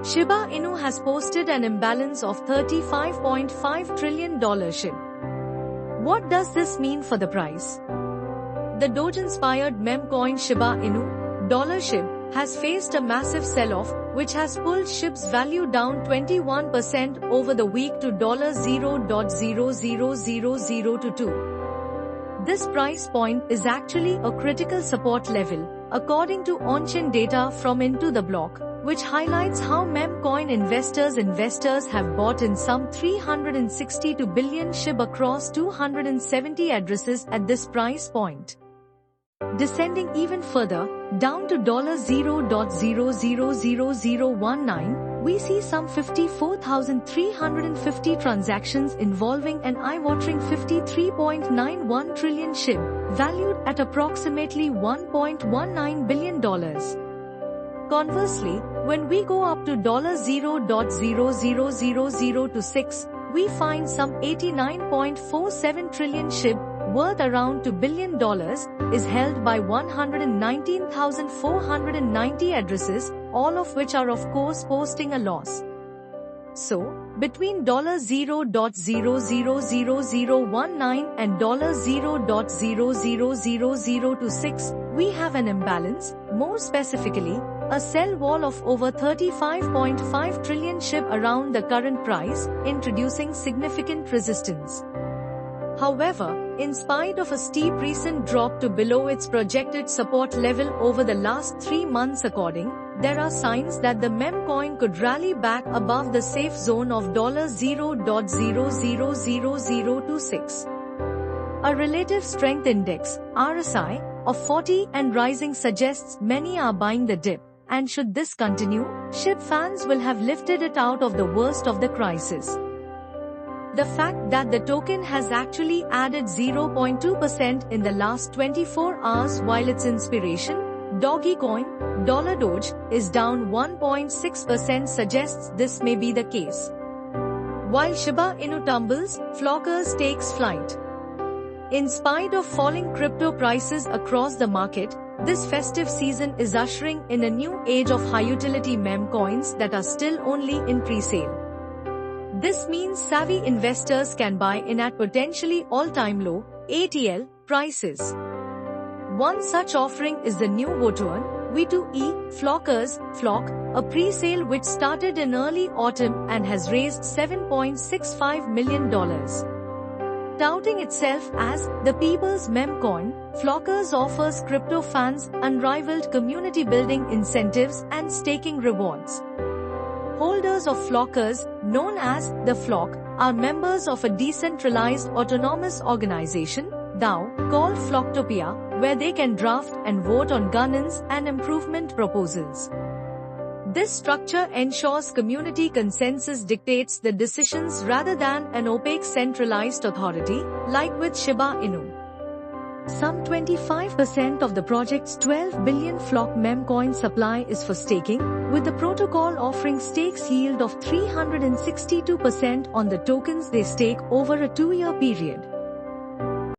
Shiba Inu has posted an imbalance of $35.5 trillion SHIB. What does this mean for the price? The Doge-inspired meme coin Shiba Inu, $SHIB, has faced a massive sell-off, which has pulled SHIB's value down 21% over the week to $0.000022. This price point is actually a critical support level, according to on-chain data from Into the Block, which highlights how meme coin investors have bought in some 362 billion SHIB across 270 addresses at this price point. Descending even further, down to $0.000019, we see some 54,350 transactions involving an eye-watering 53.91 trillion SHIB, valued at approximately $1.19 billion. Conversely, when we go up to $0.000026, we find some 89.47 trillion SHIB, worth around $2 billion, is held by 119,490 addresses, all of which are of course posting a loss. So, between $0.000019 and $0.000026, we have an imbalance, more specifically, a sell wall of over 35.5 trillion SHIB around the current price, introducing significant resistance. However, in spite of a steep recent drop to below its projected support level over the last 3 months there are signs that the meme coin could rally back above the safe zone of $0.000026. A relative strength index, RSI, of 40 and rising suggests many are buying the dip, and should this continue, SHIB fans will have lifted it out of the worst of the crisis. The fact that the token has actually added 0.2% in the last 24 hours while its inspiration, Dogecoin, $Doge, is down 1.6% suggests this may be the case. While Shiba Inu tumbles, Flockers takes flight. In spite of falling crypto prices across the market, this festive season is ushering in a new age of high-utility meme coins that are still only in pre-sale. This means savvy investors can buy in at potentially all-time low, ATL, prices. One such offering is the new Votuan, V2E, Flockers, Flock, a pre-sale which started in early autumn and has raised $7.65 million. Touting itself as the people's meme coin, Flockers offers crypto fans unrivaled community building incentives and staking rewards. Holders of Flockers, known as the Flock, are members of a decentralized autonomous organization, DAO, called Flocktopia, where they can draft and vote on governance and improvement proposals. This structure ensures community consensus dictates the decisions rather than an opaque centralized authority, like with Shiba Inu. Some 25% of the project's 12 billion Flock meme coin supply is for staking, with the protocol offering stakes yield of 362% on the tokens they stake over a 2-year period.